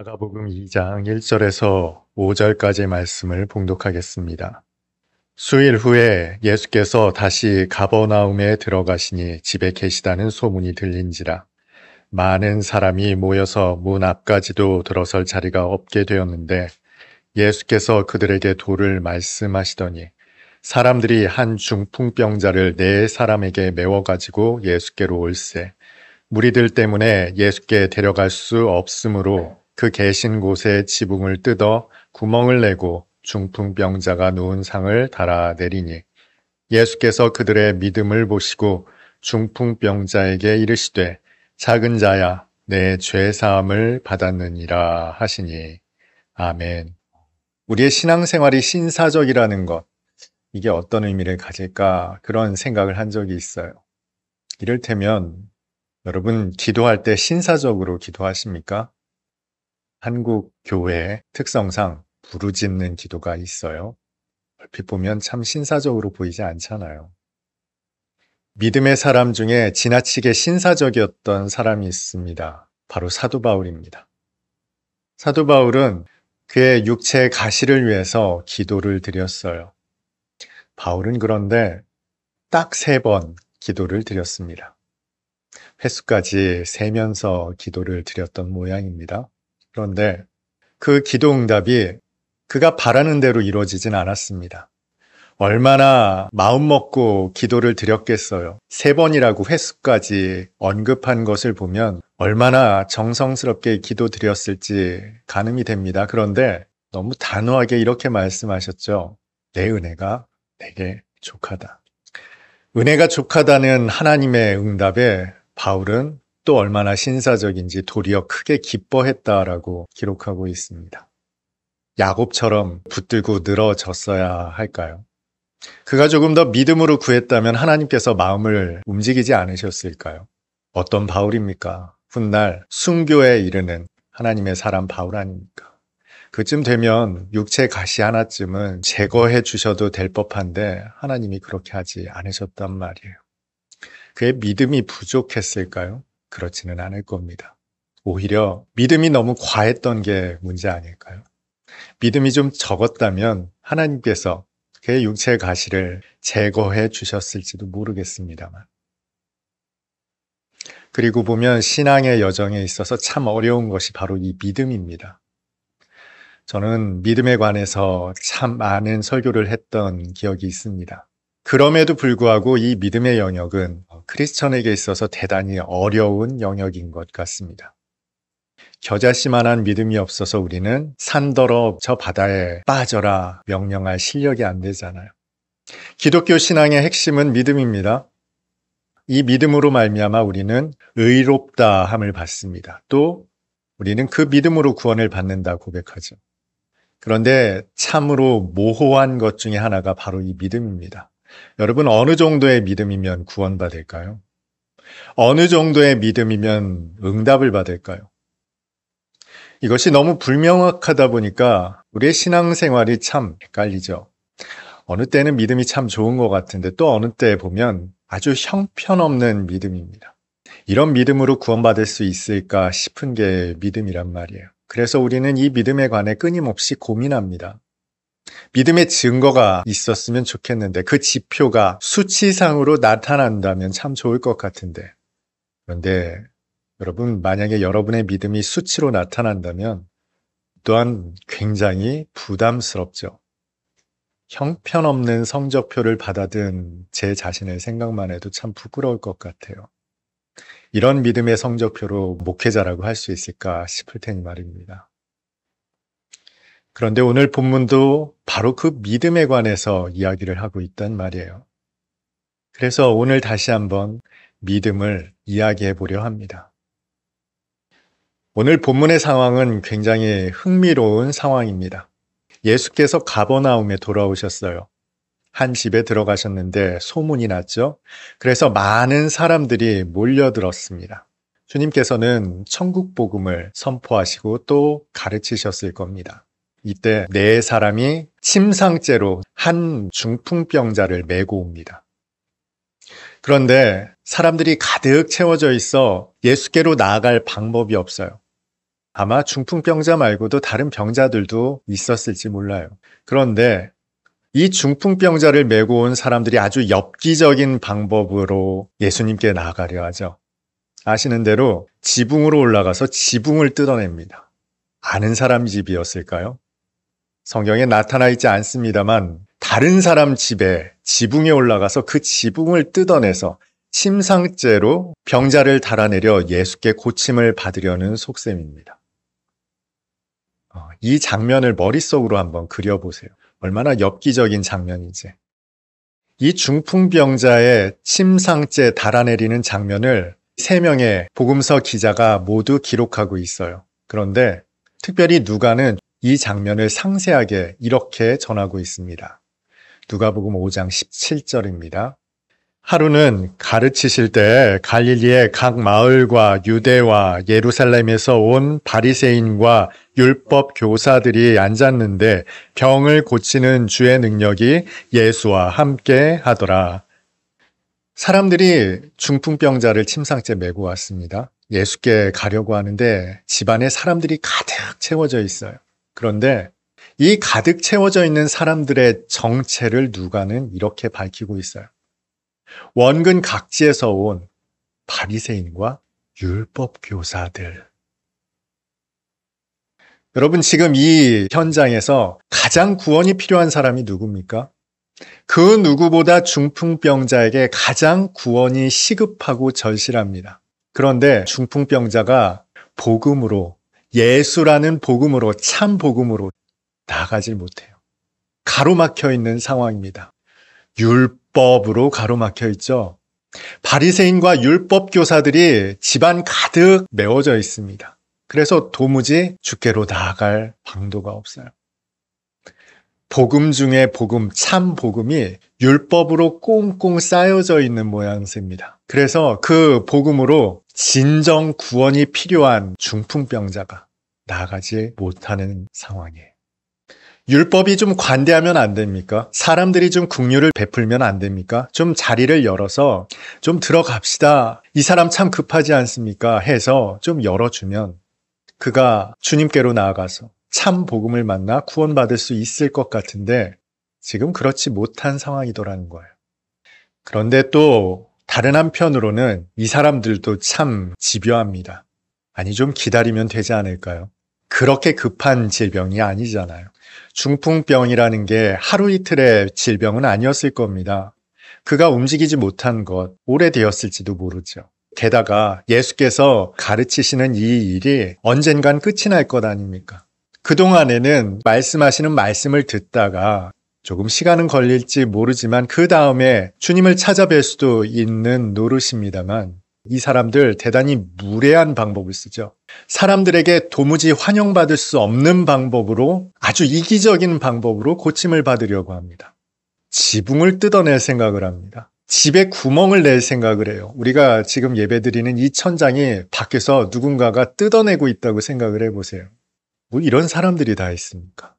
마가복음 2장 1절에서 5절까지 말씀을 봉독하겠습니다. 수일 후에 예수께서 다시 가버나움에 들어가시니 집에 계시다는 소문이 들린지라. 많은 사람이 모여서 문 앞까지도 들어설 자리가 없게 되었는데 예수께서 그들에게 도를 말씀하시더니 사람들이 한 중풍병자를 네 사람에게 메워가지고 예수께로 올세. 무리들 때문에 예수께 데려갈 수 없으므로 그 계신 곳에 지붕을 뜯어 구멍을 내고 중풍병자가 누운 상을 달아내리니 예수께서 그들의 믿음을 보시고 중풍병자에게 이르시되 작은 자야 내 죄사함을 받았느니라 하시니 아멘. 우리의 신앙생활이 신사적이라는 것, 이게 어떤 의미를 가질까 그런 생각을 한 적이 있어요. 이를테면 여러분 기도할 때 신사적으로 기도하십니까? 한국 교회 특성상 부르짖는 기도가 있어요. 얼핏 보면 참 신사적으로 보이지 않잖아요. 믿음의 사람 중에 지나치게 신사적이었던 사람이 있습니다. 바로 사도 바울입니다. 사도 바울은 그의 육체의 가시를 위해서 기도를 드렸어요. 바울은 그런데 딱 3번 기도를 드렸습니다. 횟수까지 세면서 기도를 드렸던 모양입니다. 그런데 그 기도 응답이 그가 바라는 대로 이루어지진 않았습니다. 얼마나 마음 먹고 기도를 드렸겠어요. 3번이라고 횟수까지 언급한 것을 보면 얼마나 정성스럽게 기도 드렸을지 가늠이 됩니다. 그런데 너무 단호하게 이렇게 말씀하셨죠. 내 은혜가 내게 족하다. 은혜가 족하다는 하나님의 응답에 바울은 또 얼마나 신사적인지 도리어 크게 기뻐했다라고 기록하고 있습니다. 야곱처럼 붙들고 늘어졌어야 할까요? 그가 조금 더 믿음으로 구했다면 하나님께서 마음을 움직이지 않으셨을까요? 어떤 바울입니까? 훗날 순교에 이르는 하나님의 사람 바울 아닙니까? 그쯤 되면 육체 가시 하나쯤은 제거해 주셔도 될 법한데 하나님이 그렇게 하지 않으셨단 말이에요. 그의 믿음이 부족했을까요? 그렇지는 않을 겁니다. 오히려 믿음이 너무 과했던 게 문제 아닐까요? 믿음이 좀 적었다면 하나님께서 그의 육체의 가시를 제거해 주셨을지도 모르겠습니다만. 그리고 보면 신앙의 여정에 있어서 참 어려운 것이 바로 이 믿음입니다. 저는 믿음에 관해서 참 많은 설교를 했던 기억이 있습니다. 그럼에도 불구하고 이 믿음의 영역은 크리스천에게 있어서 대단히 어려운 영역인 것 같습니다. 겨자씨만한 믿음이 없어서 우리는 산더러 저 바다에 빠져라 명령할 실력이 안 되잖아요. 기독교 신앙의 핵심은 믿음입니다. 이 믿음으로 말미암아 우리는 의롭다 함을 받습니다. 또 우리는 그 믿음으로 구원을 받는다 고백하죠. 그런데 참으로 모호한 것 중에 하나가 바로 이 믿음입니다. 여러분 어느 정도의 믿음이면 구원받을까요? 어느 정도의 믿음이면 응답을 받을까요? 이것이 너무 불명확하다 보니까 우리의 신앙생활이 참 헷갈리죠. 어느 때는 믿음이 참 좋은 것 같은데 또 어느 때 보면 아주 형편없는 믿음입니다. 이런 믿음으로 구원받을 수 있을까 싶은 게 믿음이란 말이에요. 그래서 우리는 이 믿음에 관해 끊임없이 고민합니다. 믿음의 증거가 있었으면 좋겠는데 그 지표가 수치상으로 나타난다면 참 좋을 것 같은데 그런데 여러분 만약에 여러분의 믿음이 수치로 나타난다면 또한 굉장히 부담스럽죠. 형편없는 성적표를 받아든 제 자신의 생각만 해도 참 부끄러울 것 같아요. 이런 믿음의 성적표로 목회자라고 할 수 있을까 싶을 테니 말입니다. 그런데 오늘 본문도 바로 그 믿음에 관해서 이야기를 하고 있단 말이에요. 그래서 오늘 다시 한번 믿음을 이야기해 보려 합니다. 오늘 본문의 상황은 굉장히 흥미로운 상황입니다. 예수께서 가버나움에 돌아오셨어요. 한 집에 들어가셨는데 소문이 났죠. 그래서 많은 사람들이 몰려들었습니다. 주님께서는 천국 복음을 선포하시고 또 가르치셨을 겁니다. 이때 4사람이 침상째로 한 중풍병자를 메고 옵니다. 그런데 사람들이 가득 채워져 있어 예수께로 나아갈 방법이 없어요. 아마 중풍병자 말고도 다른 병자들도 있었을지 몰라요. 그런데 이 중풍병자를 메고 온 사람들이 아주 엽기적인 방법으로 예수님께 나아가려 하죠. 아시는 대로 지붕으로 올라가서 지붕을 뜯어냅니다. 아는 사람 집이었을까요? 성경에 나타나 있지 않습니다만 다른 사람 집에 지붕에 올라가서 그 지붕을 뜯어내서 침상째로 병자를 달아내려 예수께 고침을 받으려는 속셈입니다. 이 장면을 머릿속으로 한번 그려보세요. 얼마나 엽기적인 장면인지. 이 중풍병자의 침상째 달아내리는 장면을 3명의 복음서 기자가 모두 기록하고 있어요. 그런데 특별히 누가는 이 장면을 상세하게 이렇게 전하고 있습니다. 누가복음 5장 17절입니다. 하루는 가르치실 때 갈릴리의 각 마을과 유대와 예루살렘에서 온 바리새인과 율법 교사들이 앉았는데 병을 고치는 주의 능력이 예수와 함께 하더라. 사람들이 중풍병자를 침상째 메고 왔습니다. 예수께 가려고 하는데 집안에 사람들이 가득 채워져 있어요. 그런데 이 가득 채워져 있는 사람들의 정체를 누가는 이렇게 밝히고 있어요. 원근 각지에서 온 바리새인과 율법 교사들. 여러분, 지금 이 현장에서 가장 구원이 필요한 사람이 누굽니까? 그 누구보다 중풍병자에게 가장 구원이 시급하고 절실합니다. 그런데 중풍병자가 복음으로, 예수라는 복음으로, 참 복음으로 나아가질 못해요. 가로막혀 있는 상황입니다. 율법으로 가로막혀 있죠. 바리새인과 율법 교사들이 집안 가득 메워져 있습니다. 그래서 도무지 주께로 나아갈 방도가 없어요. 복음 중에 복음, 참 복음이 율법으로 꽁꽁 쌓여져 있는 모양새입니다. 그래서 그 복음으로 진정 구원이 필요한 중풍병자가 나아가지 못하는 상황이에요. 율법이 좀 관대하면 안 됩니까? 사람들이 좀 긍휼을 베풀면 안 됩니까? 좀 자리를 열어서 좀 들어갑시다. 이 사람 참 급하지 않습니까? 해서 좀 열어주면 그가 주님께로 나아가서 참 복음을 만나 구원받을 수 있을 것 같은데 지금 그렇지 못한 상황이더라는 거예요. 그런데 또 다른 한편으로는 이 사람들도 참 집요합니다. 아니, 좀 기다리면 되지 않을까요? 그렇게 급한 질병이 아니잖아요. 중풍병이라는 게 하루 이틀의 질병은 아니었을 겁니다. 그가 움직이지 못한 것 오래되었을지도 모르죠. 게다가 예수께서 가르치시는 이 일이 언젠간 끝이 날 것 아닙니까? 그동안에는 말씀하시는 말씀을 듣다가 조금 시간은 걸릴지 모르지만 그 다음에 주님을 찾아뵐 수도 있는 노릇입니다만 이 사람들 대단히 무례한 방법을 쓰죠. 사람들에게 도무지 환영받을 수 없는 방법으로, 아주 이기적인 방법으로 고침을 받으려고 합니다. 지붕을 뜯어낼 생각을 합니다. 집에 구멍을 낼 생각을 해요. 우리가 지금 예배드리는 이 천장이 밖에서 누군가가 뜯어내고 있다고 생각을 해보세요. 뭐 이런 사람들이 다 있습니까?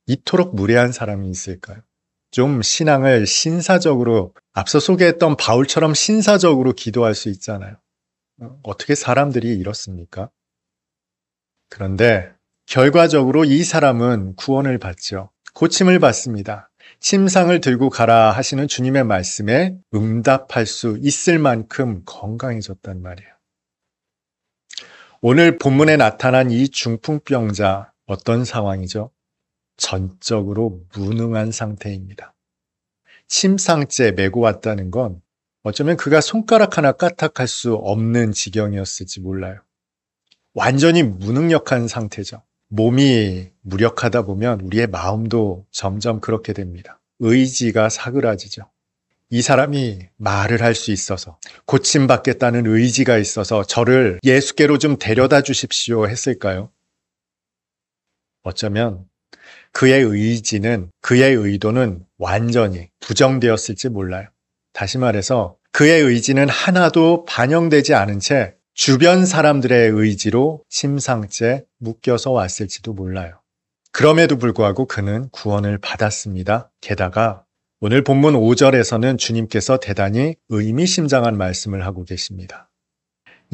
이토록 무례한 사람이 있을까요? 좀 신앙을 신사적으로, 앞서 소개했던 바울처럼 신사적으로 기도할 수 있잖아요. 어떻게 사람들이 이렇습니까? 그런데 결과적으로 이 사람은 구원을 받죠. 고침을 받습니다. 침상을 들고 가라 하시는 주님의 말씀에 응답할 수 있을 만큼 건강해졌단 말이에요. 오늘 본문에 나타난 이 중풍병자, 어떤 상황이죠? 전적으로 무능한 상태입니다. 침상째 메고 왔다는 건 어쩌면 그가 손가락 하나 까딱할 수 없는 지경이었을지 몰라요. 완전히 무능력한 상태죠. 몸이 무력하다 보면 우리의 마음도 점점 그렇게 됩니다. 의지가 사그라지죠. 이 사람이 말을 할 수 있어서, 고침받겠다는 의지가 있어서 저를 예수께로 좀 데려다 주십시오 했을까요? 어쩌면 그의 의지는, 그의 의도는 완전히 부정되었을지 몰라요. 다시 말해서 그의 의지는 하나도 반영되지 않은 채 주변 사람들의 의지로 침상째 묶여서 왔을지도 몰라요. 그럼에도 불구하고 그는 구원을 받았습니다. 게다가 오늘 본문 5절에서는 주님께서 대단히 의미심장한 말씀을 하고 계십니다.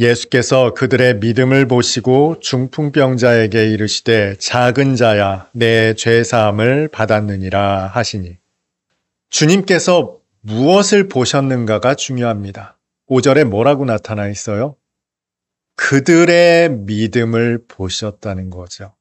예수께서 그들의 믿음을 보시고 중풍병자에게 이르시되 작은 자야 내 죄사함을 받았느니라 하시니 주님께서 무엇을 보셨는가가 중요합니다. 5절에 뭐라고 나타나 있어요? 그들의 믿음을 보셨다는 거죠.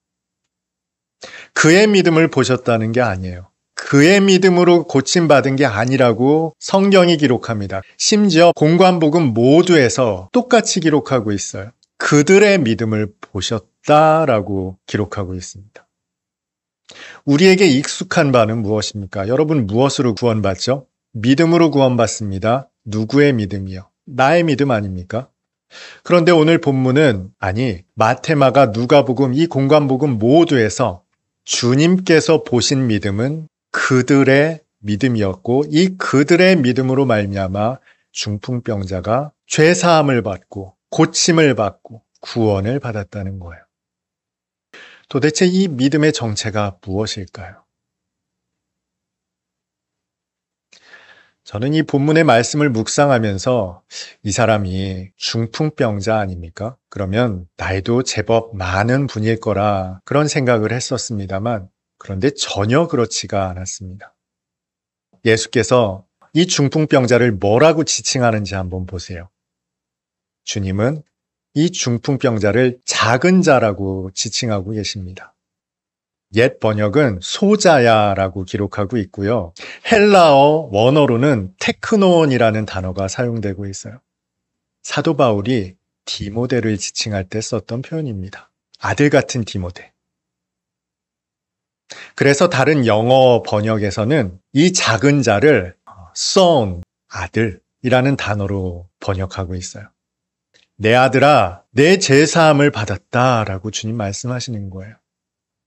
그의 믿음을 보셨다는 게 아니에요. 그의 믿음으로 고침받은 게 아니라고 성경이 기록합니다. 심지어 공관복음 모두에서 똑같이 기록하고 있어요. 그들의 믿음을 보셨다라고 기록하고 있습니다. 우리에게 익숙한 바는 무엇입니까? 여러분 무엇으로 구원받죠? 믿음으로 구원받습니다. 누구의 믿음이요? 나의 믿음 아닙니까? 그런데 오늘 본문은 마태마가 누가복음 이 공관복음 모두에서 주님께서 보신 믿음은 그들의 믿음이었고 이 그들의 믿음으로 말미암아 중풍병자가 죄사함을 받고 고침을 받고 구원을 받았다는 거예요. 도대체 이 믿음의 정체가 무엇일까요? 저는 이 본문의 말씀을 묵상하면서 이 사람이 중풍병자 아닙니까? 그러면 나이도 제법 많은 분일 거라 그런 생각을 했었습니다만 그런데 전혀 그렇지가 않았습니다. 예수께서 이 중풍병자를 뭐라고 지칭하는지 한번 보세요. 주님은 이 중풍병자를 작은 자라고 지칭하고 계십니다. 옛 번역은 소자야라고 기록하고 있고요. 헬라어 원어로는 테크노온이라는 단어가 사용되고 있어요. 사도 바울이 디모데를 지칭할 때 썼던 표현입니다. 아들 같은 디모데. 그래서 다른 영어 번역에서는 이 작은 자를 son, 아들이라는 단어로 번역하고 있어요. 내 아들아, 내 죄사함을 받았다라고 주님 말씀하시는 거예요.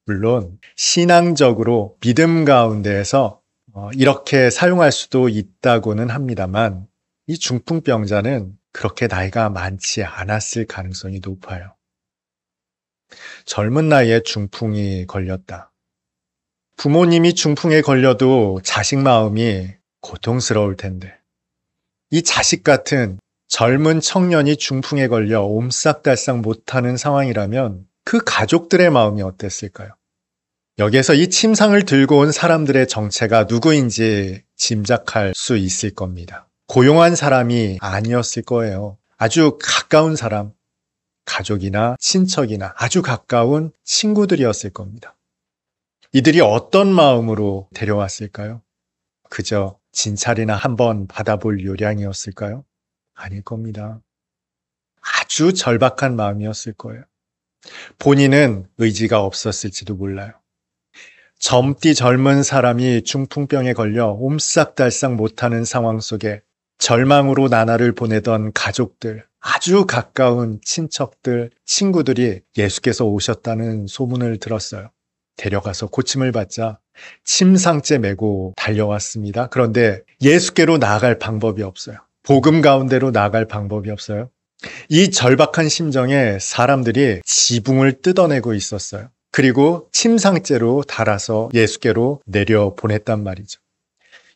물론 신앙적으로 믿음 가운데에서 이렇게 사용할 수도 있다고는 합니다만 이 중풍병자는 그렇게 나이가 많지 않았을 가능성이 높아요. 젊은 나이에 중풍이 걸렸다. 부모님이 중풍에 걸려도 자식 마음이 고통스러울 텐데 이 자식 같은 젊은 청년이 중풍에 걸려 옴싹달싹 못하는 상황이라면 그 가족들의 마음이 어땠을까요? 여기에서 이 침상을 들고 온 사람들의 정체가 누구인지 짐작할 수 있을 겁니다. 고용한 사람이 아니었을 거예요. 아주 가까운 사람, 가족이나 친척이나 아주 가까운 친구들이었을 겁니다. 이들이 어떤 마음으로 데려왔을까요? 그저 진찰이나 한번 받아볼 요량이었을까요? 아닐 겁니다. 아주 절박한 마음이었을 거예요. 본인은 의지가 없었을지도 몰라요. 젊디 젊은 사람이 중풍병에 걸려 옴싹달싹 못하는 상황 속에 절망으로 나날을 보내던 가족들, 아주 가까운 친척들, 친구들이 예수께서 오셨다는 소문을 들었어요. 데려가서 고침을 받자 침상째 메고 달려왔습니다. 그런데 예수께로 나아갈 방법이 없어요. 복음 가운데로 나아갈 방법이 없어요. 이 절박한 심정에 사람들이 지붕을 뜯어내고 있었어요. 그리고 침상째로 달아서 예수께로 내려 보냈단 말이죠.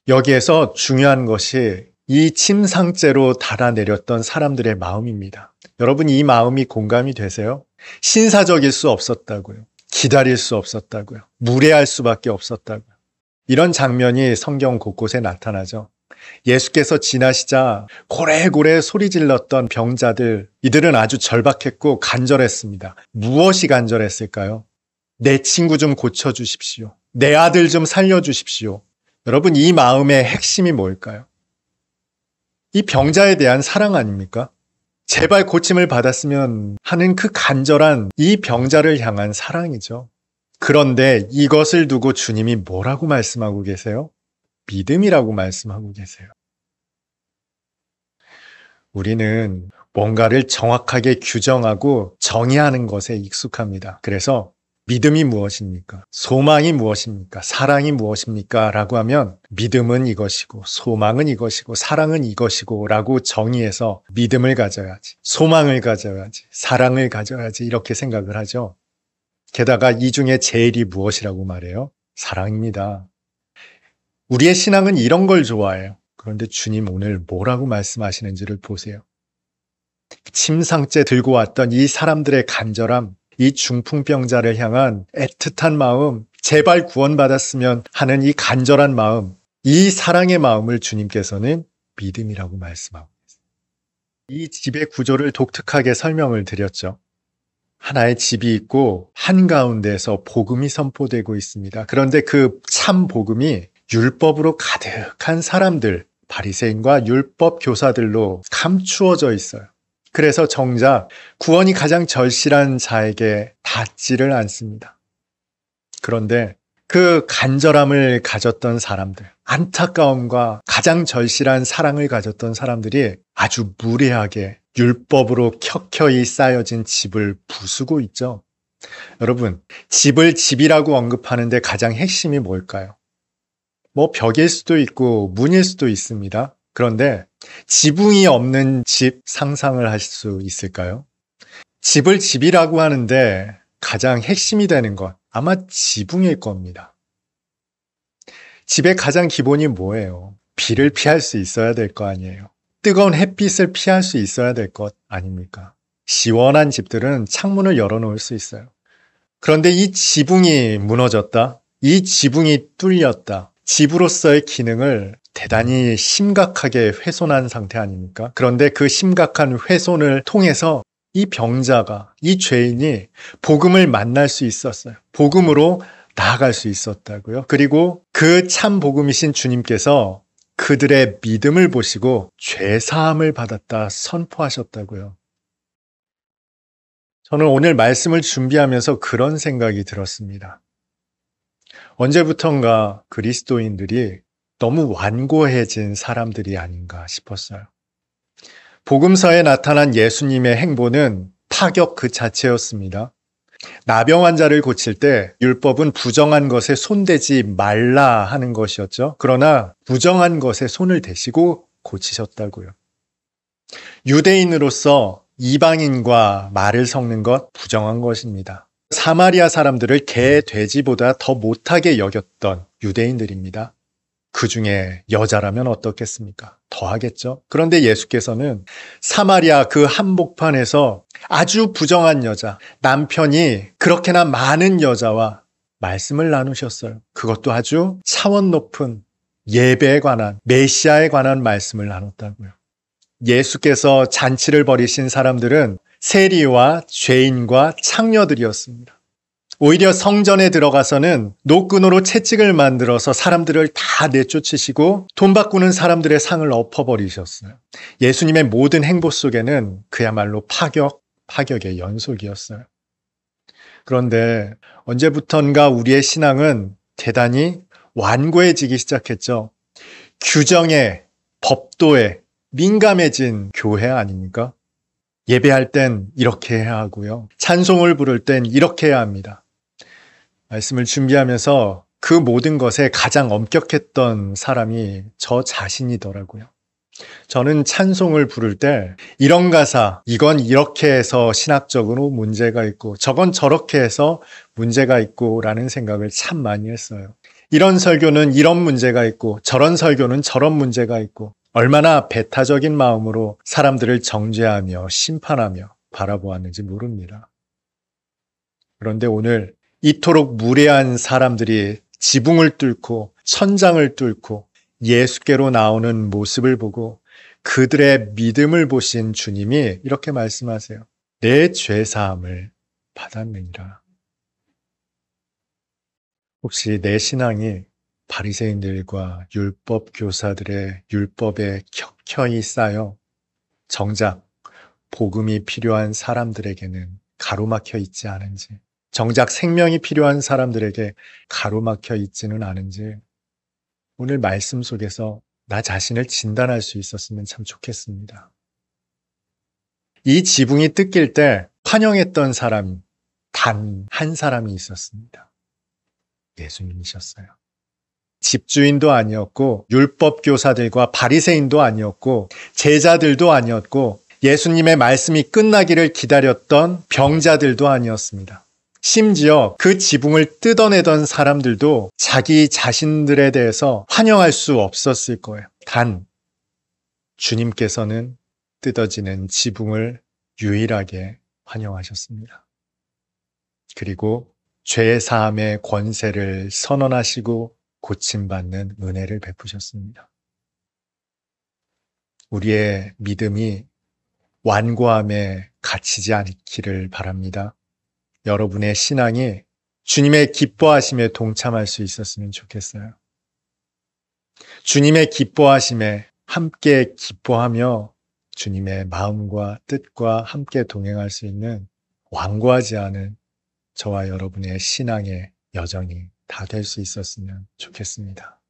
여기에서 중요한 것이 이 침상째로 달아내렸던 사람들의 마음입니다. 여러분 이 마음이 공감이 되세요? 신사적일 수 없었다고요. 기다릴 수 없었다고요. 무례할 수밖에 없었다고요. 이런 장면이 성경 곳곳에 나타나죠. 예수께서 지나시자 고래고래 소리 질렀던 병자들, 이들은 아주 절박했고 간절했습니다. 무엇이 간절했을까요? 내 친구 좀 고쳐주십시오. 내 아들 좀 살려주십시오. 여러분 이 마음의 핵심이 뭘까요? 이 병자에 대한 사랑 아닙니까? 제발 고침을 받았으면 하는 그 간절한 이 병자를 향한 사랑이죠. 그런데 이것을 두고 주님이 뭐라고 말씀하고 계세요? 믿음이라고 말씀하고 계세요. 우리는 뭔가를 정확하게 규정하고 정의하는 것에 익숙합니다. 그래서 믿음이 무엇입니까? 소망이 무엇입니까? 사랑이 무엇입니까? 라고 하면 믿음은 이것이고 소망은 이것이고 사랑은 이것이고 라고 정의해서 믿음을 가져야지, 소망을 가져야지, 사랑을 가져야지 이렇게 생각을 하죠. 게다가 이 중에 제일이 무엇이라고 말해요? 사랑입니다. 우리의 신앙은 이런 걸 좋아해요. 그런데 주님 오늘 뭐라고 말씀하시는지를 보세요. 침상째 들고 왔던 이 사람들의 간절함, 이 중풍병자를 향한 애틋한 마음, 제발 구원받았으면 하는 이 간절한 마음, 이 사랑의 마음을 주님께서는 믿음이라고 말씀하고 있습니다. 이 집의 구조를 독특하게 설명을 드렸죠. 하나의 집이 있고 한가운데에서 복음이 선포되고 있습니다. 그런데 그 참 복음이 율법으로 가득한 사람들, 바리새인과 율법 교사들로 감추어져 있어요. 그래서 정작 구원이 가장 절실한 자에게 닿지를 않습니다. 그런데 그 간절함을 가졌던 사람들, 안타까움과 가장 절실한 사랑을 가졌던 사람들이 아주 무례하게 율법으로 켜켜이 쌓여진 집을 부수고 있죠. 여러분, 집을 집이라고 언급하는데 가장 핵심이 뭘까요? 벽일 수도 있고 문일 수도 있습니다. 그런데 지붕이 없는 집 상상을 할 수 있을까요? 집을 집이라고 하는데 가장 핵심이 되는 것, 아마 지붕일 겁니다. 집의 가장 기본이 뭐예요? 비를 피할 수 있어야 될 거 아니에요. 뜨거운 햇빛을 피할 수 있어야 될 것 아닙니까? 시원한 집들은 창문을 열어놓을 수 있어요. 그런데 이 지붕이 무너졌다, 이 지붕이 뚫렸다, 집으로서의 기능을 대단히 심각하게 훼손한 상태 아닙니까? 그런데 그 심각한 훼손을 통해서 이 병자가, 이 죄인이 복음을 만날 수 있었어요. 복음으로 나아갈 수 있었다고요. 그리고 그 참 복음이신 주님께서 그들의 믿음을 보시고 죄사함을 받았다 선포하셨다고요. 저는 오늘 말씀을 준비하면서 그런 생각이 들었습니다. 언제부턴가 그리스도인들이 너무 완고해진 사람들이 아닌가 싶었어요. 복음서에 나타난 예수님의 행보는 파격 그 자체였습니다. 나병 환자를 고칠 때 율법은 부정한 것에 손대지 말라 하는 것이었죠. 그러나 부정한 것에 손을 대시고 고치셨다고요. 유대인으로서 이방인과 말을 섞는 것 부정한 것입니다. 사마리아 사람들을 개, 돼지보다 더 못하게 여겼던 유대인들입니다. 그 중에 여자라면 어떻겠습니까? 더 하겠죠. 그런데 예수께서는 사마리아 그 한복판에서 아주 부정한 여자, 남편이 그렇게나 많은 여자와 말씀을 나누셨어요. 그것도 아주 차원 높은 예배에 관한, 메시아에 관한 말씀을 나눴다고요. 예수께서 잔치를 벌이신 사람들은 세리와 죄인과 창녀들이었습니다. 오히려 성전에 들어가서는 노끈으로 채찍을 만들어서 사람들을 다 내쫓으시고 돈 바꾸는 사람들의 상을 엎어버리셨어요. 예수님의 모든 행보 속에는 그야말로 파격의 연속이었어요. 그런데 언제부턴가 우리의 신앙은 대단히 완고해지기 시작했죠. 규정에, 법도에 민감해진 교회 아닙니까? 예배할 땐 이렇게 해야 하고요. 찬송을 부를 땐 이렇게 해야 합니다. 말씀을 준비하면서 그 모든 것에 가장 엄격했던 사람이 저 자신이더라고요. 저는 찬송을 부를 때 이런 가사, 이건 이렇게 해서 신학적으로 문제가 있고 저건 저렇게 해서 문제가 있고 라는 생각을 참 많이 했어요. 이런 설교는 이런 문제가 있고 저런 설교는 저런 문제가 있고 얼마나 배타적인 마음으로 사람들을 정죄하며 심판하며 바라보았는지 모릅니다. 그런데 오늘 이토록 무례한 사람들이 지붕을 뚫고 천장을 뚫고 예수께로 나오는 모습을 보고 그들의 믿음을 보신 주님이 이렇게 말씀하세요. 내 죄사함을 받았느니라. 혹시 내 신앙이 바리새인들과 율법 교사들의 율법에 켜켜이 쌓여 정작 복음이 필요한 사람들에게는 가로막혀 있지 않은지, 정작 생명이 필요한 사람들에게 가로막혀 있지는 않은지 오늘 말씀 속에서 나 자신을 진단할 수 있었으면 참 좋겠습니다. 이 지붕이 뜯길 때 환영했던 사람이 단 한 사람이 있었습니다. 예수님이셨어요. 집주인도 아니었고 율법 교사들과 바리새인도 아니었고 제자들도 아니었고 예수님의 말씀이 끝나기를 기다렸던 병자들도 아니었습니다. 심지어 그 지붕을 뜯어내던 사람들도 자기 자신들에 대해서 환영할 수 없었을 거예요. 단 주님께서는 뜯어지는 지붕을 유일하게 환영하셨습니다. 그리고 죄 사함의 권세를 선언하시고 고침받는 은혜를 베푸셨습니다. 우리의 믿음이 완고함에 갇히지 않기를 바랍니다. 여러분의 신앙이 주님의 기뻐하심에 동참할 수 있었으면 좋겠어요. 주님의 기뻐하심에 함께 기뻐하며 주님의 마음과 뜻과 함께 동행할 수 있는 완고하지 않은 저와 여러분의 신앙의 여정이 다 될 수 있었으면 좋겠습니다.